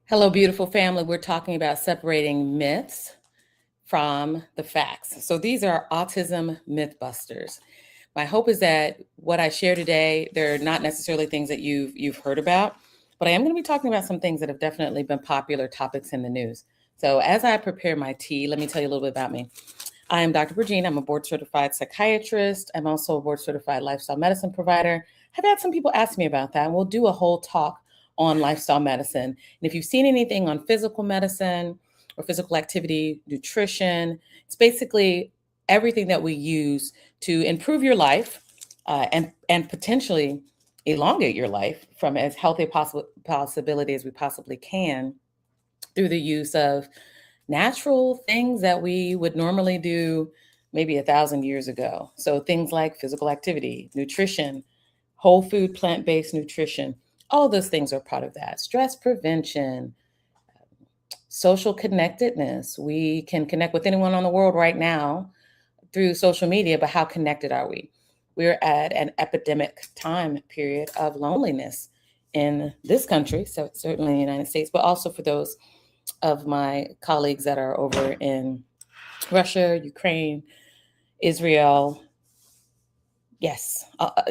Hello, beautiful family. We're talking about separating myths from the facts. So these are autism mythbusters. My hope is that what I share today, they're not necessarily things that you've heard about, but I am going to be talking about some things that have definitely been popular topics in the news. So as I prepare my tea, let me tell you a little bit about me. I am Dr. Virginia. I'm a board certified psychiatrist. I'm also a board certified lifestyle medicine provider. I've had some people ask me about that, and we'll do a whole talk on lifestyle medicine. And if you've seen anything on physical medicine or physical activity, nutrition, it's basically everything that we use to improve your life and potentially elongate your life from as healthy a possibility as we possibly can through the use of natural things that we would normally do maybe 1,000 years ago. So things like physical activity, nutrition, whole food, plant-based nutrition, all of those things are part of that. Stress prevention, social connectedness. We can connect with anyone on the world right now through social media, but how connected are we? We're at an epidemic time period of loneliness in this country, so certainly in the United States, but also for those of my colleagues that are over in Russia, Ukraine, Israel, yes,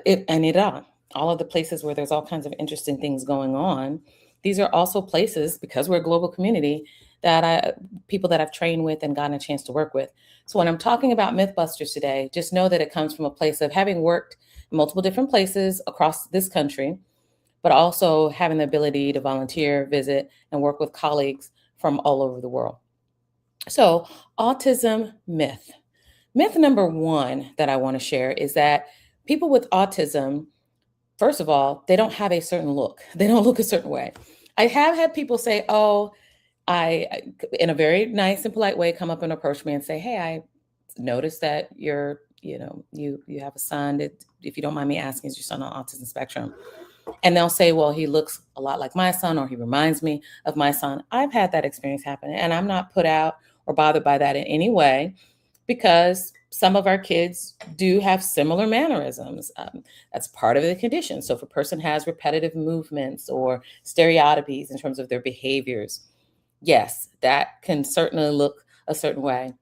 and Iran, all of the places where there's all kinds of interesting things going on. These are also places, because we're a global community, that people that I've trained with and gotten a chance to work with. So when I'm talking about Mythbusters today, just know that it comes from a place of having worked in multiple different places across this country, but also having the ability to volunteer, visit, and work with colleagues from all over the world. So, autism myth. Myth number one that I want to share is that people with autism, first of all, they don't have a certain look. They don't look a certain way. I have had people say, oh, in a very nice and polite way, come up and approach me and say, hey, I noticed that you have a son. If you don't mind me asking, is your son on autism spectrum? And they'll say, well, he looks a lot like my son, or he reminds me of my son. I've had that experience happen, and I'm not put out or bothered by that in any way, because some of our kids do have similar mannerisms. That's part of the condition. So if a person has repetitive movements or stereotypies in terms of their behaviors, yes, that can certainly look a certain way.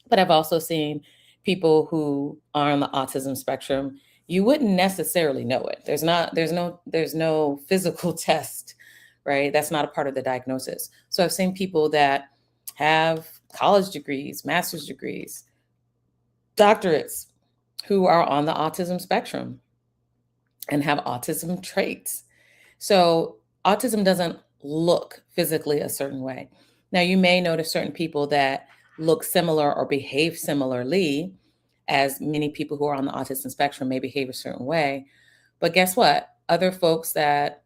But I've also seen people who are on the autism spectrum. You wouldn't necessarily know it. There's no physical test, right? That's not a part of the diagnosis. So I've seen people that have college degrees, master's degrees, doctorates, who are on the autism spectrum and have autism traits. So autism doesn't look physically a certain way. Now, you may notice certain people that look similar or behave similarly, as many people who are on the autism spectrum may behave a certain way. But guess what? Other folks that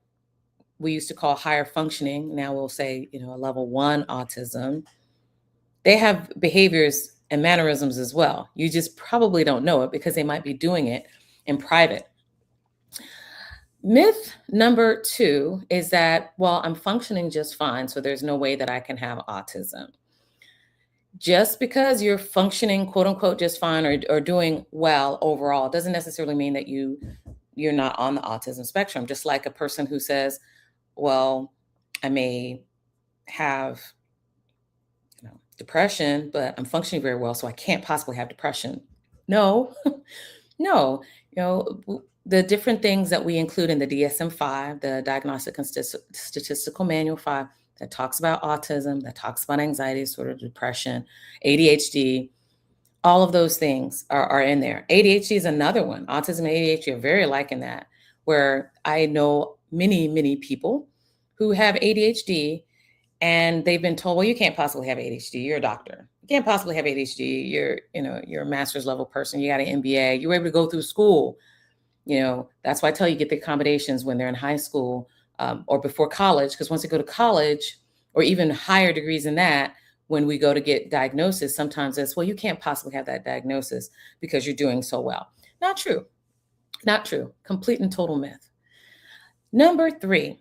we used to call higher functioning, now we'll say, a level 1 autism, they have behaviors and mannerisms as well. You just probably don't know it because they might be doing it in private. Myth number 2 is that, well, I'm functioning just fine, so there's no way that I can have autism. Just because you're functioning, quote unquote, just fine or doing well overall doesn't necessarily mean that you're not on the autism spectrum. Just like a person who says, well, I may have depression, but I'm functioning very well, so I can't possibly have depression. No, no. The different things that we include in the DSM-5, the Diagnostic and Statistical Manual 5, that talks about autism, that talks about anxiety, sort of depression, ADHD, all of those things are in there. ADHD is another one. Autism and ADHD are very alike in that, where I know many, many people who have ADHD and they've been told, well, you can't possibly have ADHD. You're a doctor. You can't possibly have ADHD. You're a master's level person. You got an MBA. You were able to go through school. That's why I tell you, get the accommodations when they're in high school or before college, because once they go to college or even higher degrees than that, when we go to get diagnosis, sometimes it's, well, you can't possibly have that diagnosis because you're doing so well. Not true. Not true. Complete and total myth. Number 3,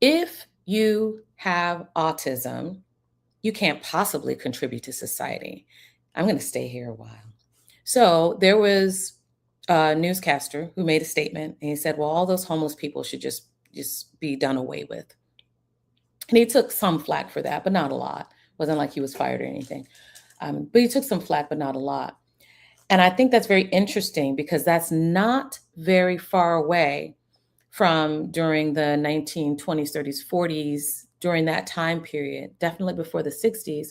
if you have autism, you can't possibly contribute to society. I'm going to stay here a while. So there was a newscaster who made a statement, and he said, well, all those homeless people should just be done away with. And he took some flack for that, but not a lot. It wasn't like he was fired or anything. But he took some flack, but not a lot. And I think that's very interesting because that's not very far away from during the 1920s, 30s, 40s, during that time period, definitely before the 60s,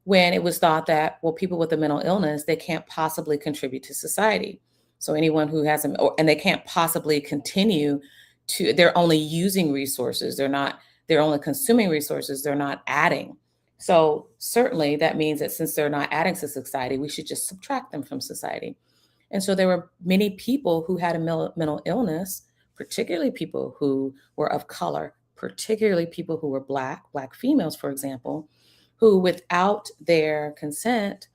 when it was thought that, well, people with a mental illness, they can't possibly contribute to society. So anyone who has them, and they can't possibly continue to, they're only using resources. They're only consuming resources. They're not adding. So certainly that means that since they're not adding to society, we should just subtract them from society. And so there were many people who had a mental illness, particularly people who were of color, particularly people who were Black females, for example, who without their consent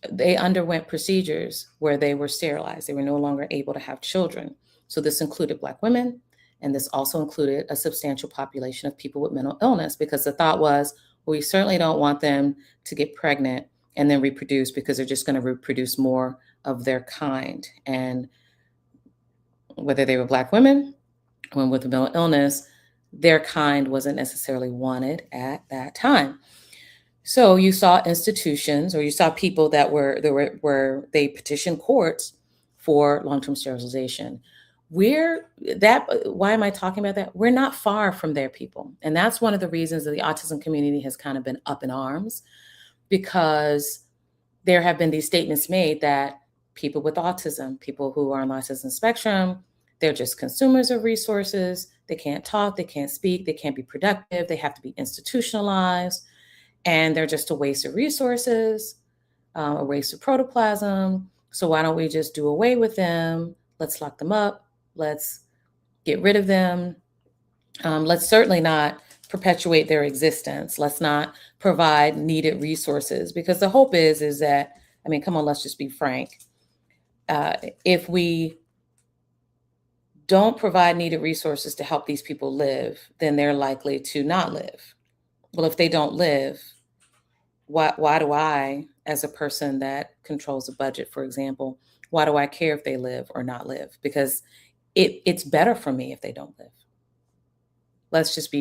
they underwent procedures where they were sterilized. They were no longer able to have children. So this included Black women, and this also included a substantial population of people with mental illness, because the thought was, well, we certainly don't want them to get pregnant and then reproduce, because they're just going to reproduce more of their kind. And whether they were Black women or with a mental illness, their kind wasn't necessarily wanted at that time. So you saw institutions, or you saw people that they petitioned courts for long-term sterilization. Why am I talking about that? We're not far from there, people. And that's one of the reasons that the autism community has kind of been up in arms, because there have been these statements made that people with autism, people who are on the autism spectrum, they're just consumers of resources. They can't talk, they can't speak, they can't be productive, they have to be institutionalized, and they're just a waste of resources, a waste of protoplasm. So why don't we just do away with them? Let's lock them up. Let's get rid of them. Let's certainly not perpetuate their existence. Let's not provide needed resources, because the hope is that, I mean, come on, let's just be frank. If we don't provide needed resources to help these people live, then they're likely to not live. Well, if they don't live, why do I, as a person that controls a budget, for example, why do I care if they live or not live? Because it's better for me if they don't live. Let's just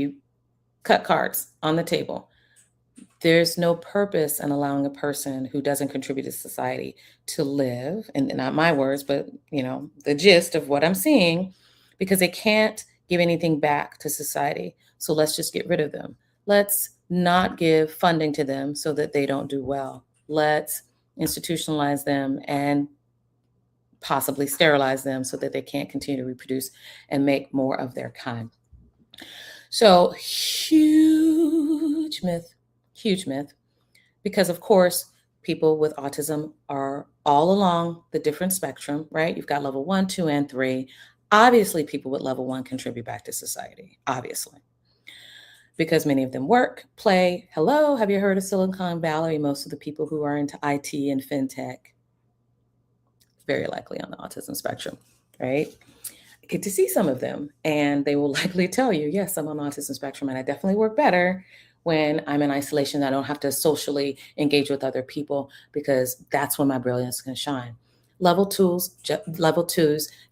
cut cards on the table. There's no purpose in allowing a person who doesn't contribute to society to live, and not my words, but the gist of what I'm seeing, because they can't give anything back to society. So let's just get rid of them. Let's not give funding to them so that they don't do well. Let's institutionalize them and possibly sterilize them so that they can't continue to reproduce and make more of their kind. So huge myth, because of course, people with autism are all along the different spectrum, right? You've got level 1, 2, and 3. Obviously, people with level 1 contribute back to society, obviously, because many of them work, play. Hello, have you heard of Silicon Valley? Most of the people who are into IT and fintech, very likely on the autism spectrum, right? I get to see some of them, and they will likely tell you, yes, I'm on the autism spectrum, and I definitely work better when I'm in isolation. I don't have to socially engage with other people, because that's when my brilliance can shine. Level twos,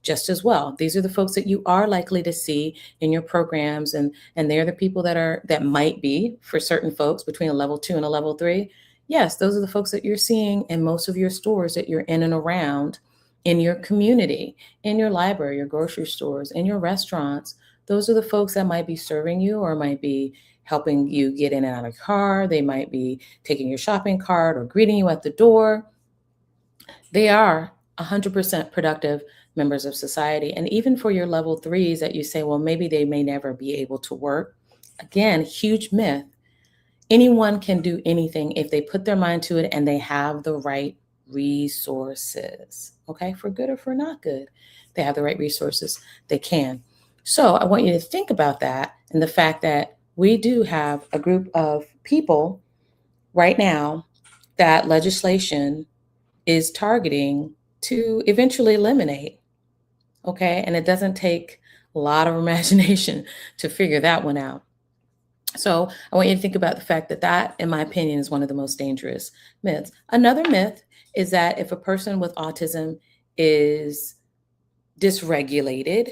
just as well. These are the folks that you are likely to see in your programs, and they're the people that might be, for certain folks, between a level 2 and a level 3. Yes, those are the folks that you're seeing in most of your stores that you're in and around, in your community, in your library, your grocery stores, in your restaurants. Those are the folks that might be serving you, or might be helping you get in and out of your car. They might be taking your shopping cart or greeting you at the door. They are 100% productive members of society. And even for your level 3s that you say, well, maybe they may never be able to work. Again, huge myth. Anyone can do anything if they put their mind to it and they have the right resources, okay? For good or for not good, they have the right resources, they can. So I want you to think about that, and the fact that we do have a group of people right now that legislation is targeting to eventually eliminate, okay? And it doesn't take a lot of imagination to figure that one out. So I want you to think about the fact that, in my opinion, is one of the most dangerous myths. Another myth is that if a person with autism is dysregulated,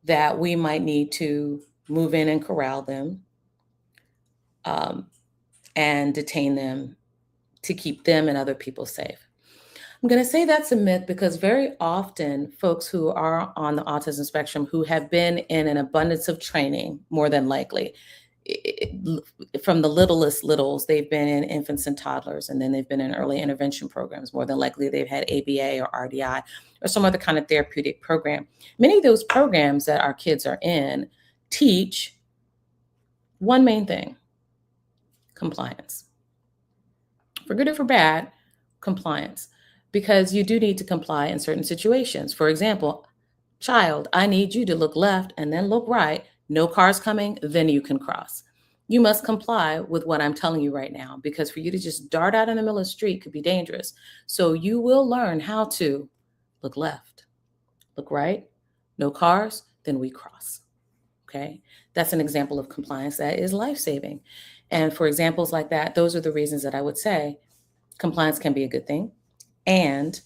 that we might need to move in and corral them, um, and detain them to keep them and other people safe. I'm going to say that's a myth because very often folks who are on the autism spectrum who have been in an abundance of training, more than likely, from the littlest littles, they've been in infants and toddlers, and then they've been in early intervention programs. More than likely, they've had ABA or RDI or some other kind of therapeutic program. Many of those programs that our kids are in teach one main thing: compliance. For good or for bad, compliance. Because you do need to comply in certain situations. For example, child, I need you to look left and then look right. No cars coming, then you can cross. You must comply with what I'm telling you right now, because for you to just dart out in the middle of the street could be dangerous. So you will learn how to look left, look right, no cars, then we cross. Okay. That's an example of compliance that is life saving. And for examples like that, those are the reasons that I would say compliance can be a good thing. And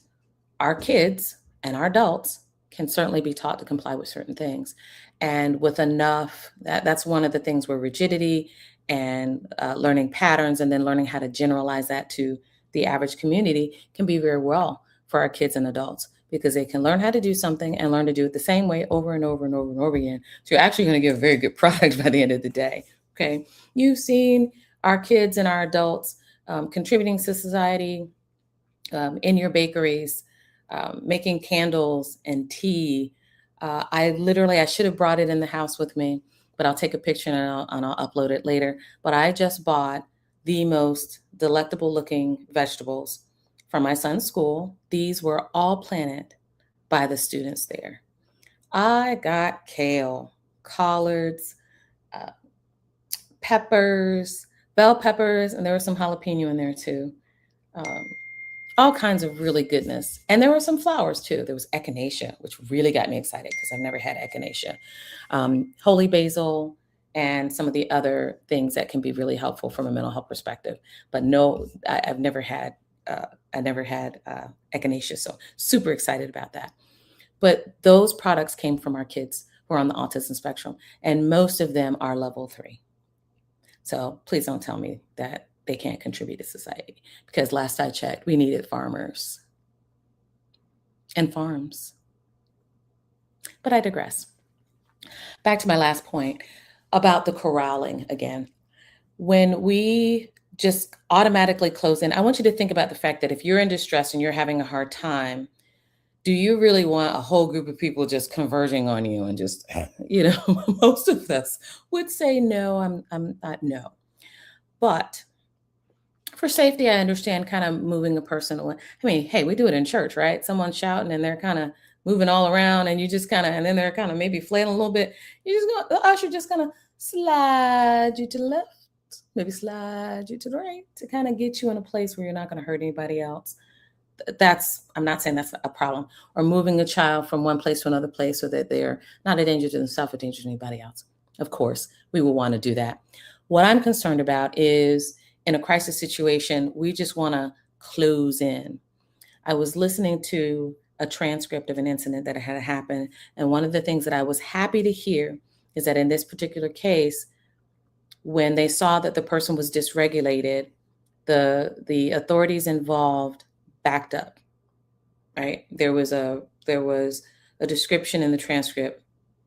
our kids and our adults can certainly be taught to comply with certain things. And with enough, that's one of the things where rigidity and learning patterns and then learning how to generalize that to the average community can be very well for our kids and adults, because they can learn how to do something and learn to do it the same way over and over and over and over again. So you're actually going to get a very good product by the end of the day. Okay. You've seen our kids and our adults contributing to society, in your bakeries, making candles and tea. I should have brought it in the house with me, but I'll take a picture and I'll upload it later. But I just bought the most delectable looking vegetables from my son's school. These were all planted by the students there. I got kale, collards, uh, peppers, bell peppers, and there was some jalapeno in there too. Um, all kinds of really goodness. And there were some flowers too. There was echinacea, which really got me excited because I've never had echinacea, holy basil, and some of the other things that can be really helpful from a mental health perspective. But no, I've never had. I never had echinacea, so super excited about that. But those products came from our kids who are on the autism spectrum, and most of them are level 3. So please don't tell me that they can't contribute to society, because last I checked, we needed farmers and farms. But I digress. Back to my last point about the corralling again. When we just automatically close in, I want you to think about the fact that if you're in distress and you're having a hard time, do you really want a whole group of people just converging on you and just, most of us would say no, I'm not, no. But for safety, I understand kind of moving a person away. I mean, hey, we do it in church, right? Someone's shouting and they're kind of moving all around, and you just kind of, and then they're kind of maybe flailing a little bit. You just go, the usher just kind of slide you to the left, maybe slide you to the right, to kind of get you in a place where you're not going to hurt anybody else. I'm not saying that's a problem. Or moving a child from one place to another place so that they're not a danger to themselves or danger to anybody else. Of course, we will want to do that. What I'm concerned about is, in a crisis situation, we just want to close in. I was listening to a transcript of an incident that had happened, and one of the things that I was happy to hear is that in this particular case, when they saw that the person was dysregulated, the authorities involved backed up. Right? There was a description in the transcript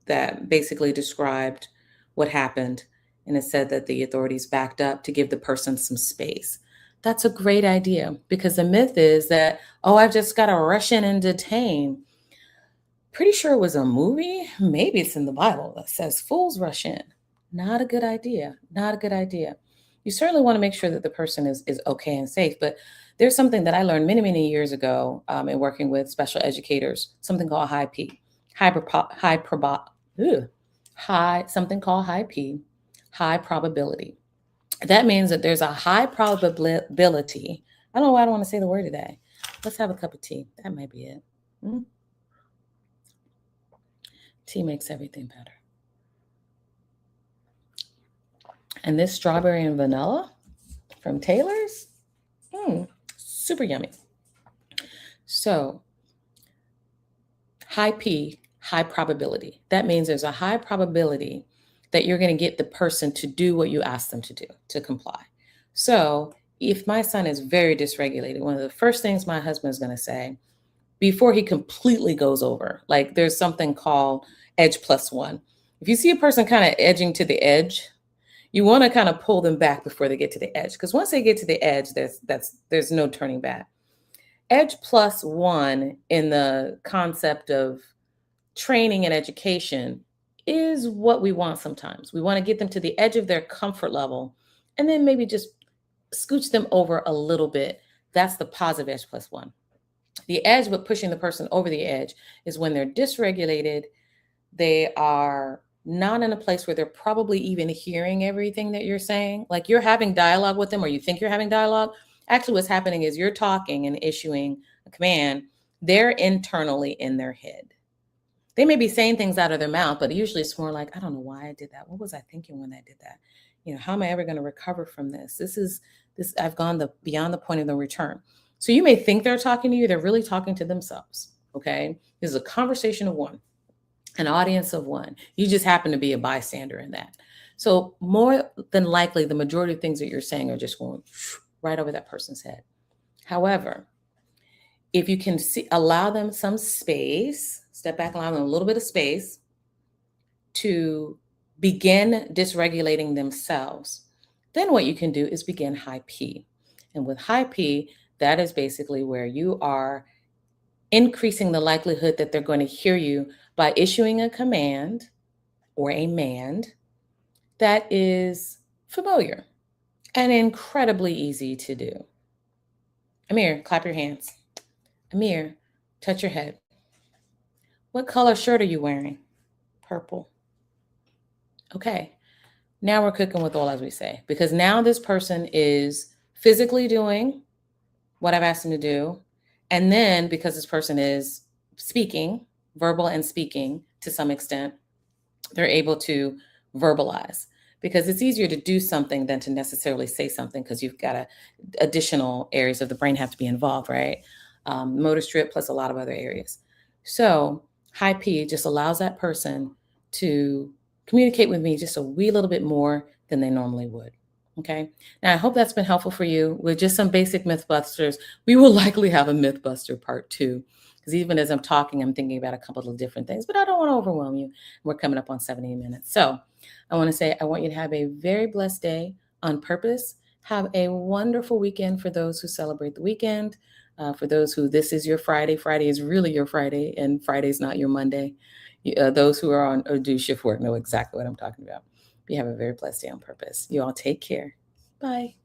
that basically described what happened, and it said that the authorities backed up to give the person some space. That's a great idea, because the myth is that, oh, I've just got to rush in and detain. Pretty sure it was a movie. Maybe it's in the Bible that says fools rush in. Not a good idea. Not a good idea. You certainly want to make sure that the person is okay and safe. But there's something that I learned many, many years ago in working with special educators, something called high P, something called high P, high probability. That means that there's a high probability. I don't know why I don't want to say the word today. Let's have a cup of tea. That might be it. Mm-hmm. Tea makes everything better. And this strawberry and vanilla from Taylor's, super yummy. So high P, high probability. That means there's a high probability that you're going to get the person to do what you ask them to do, to comply. So if my son is very dysregulated, one of the first things my husband is going to say before he completely goes over, like there's something called edge plus one. If you see a person kind of edging to the edge, you want to kind of pull them back before they get to the edge, because once they get to the edge, there's no turning back. Edge plus one in the concept of training and education is what we want sometimes. We want to get them to the edge of their comfort level and then maybe just scooch them over a little bit. That's the positive edge plus one. The edge, but pushing the person over the edge, is when they're dysregulated. They are not in a place where they're probably even hearing everything that you're saying. Like you're having dialogue with them, or you think you're having dialogue. Actually, what's happening is you're talking and issuing a command. They're internally in their head. They may be saying things out of their mouth, but usually it's more like, I don't know why I did that. What was I thinking when I did that? How am I ever going to recover from this? I've gone beyond the point of no return. So you may think they're talking to you. They're really talking to themselves. Okay. This is a conversation of one, an audience of one. You just happen to be a bystander in that. So more than likely, the majority of things that you're saying are just going right over that person's head. However, if you can allow them some space, step back, allow them a little bit of space to begin dysregulating themselves, then what you can do is begin high P. And with high P, that is basically where you are increasing the likelihood that they're going to hear you by issuing a command or a mand that is familiar and incredibly easy to do. Amir, clap your hands. Amir, touch your head. What color shirt are you wearing? Purple. Okay. Now we're cooking with oil, as we say, because now this person is physically doing what I've asked them to do. And then because this person is speaking, verbal and speaking to some extent, they're able to verbalize, because it's easier to do something than to necessarily say something, because you've got additional areas of the brain have to be involved, right? Motor strip plus a lot of other areas. So high P just allows that person to communicate with me just a wee little bit more than they normally would. Okay. Now I hope that's been helpful for you with just some basic Mythbusters. We will likely have a Mythbuster part 2, because even as I'm talking, I'm thinking about a couple of different things, but I don't want to overwhelm you. We're coming up on 70 minutes. So I want to say, I want you to have a very blessed day on purpose. Have a wonderful weekend for those who celebrate the weekend. For those who this is your Friday, Friday is really your Friday, and Friday's not your Monday. Those who are on or do shift work know exactly what I'm talking about. You have a very blessed day on purpose. You all take care. Bye.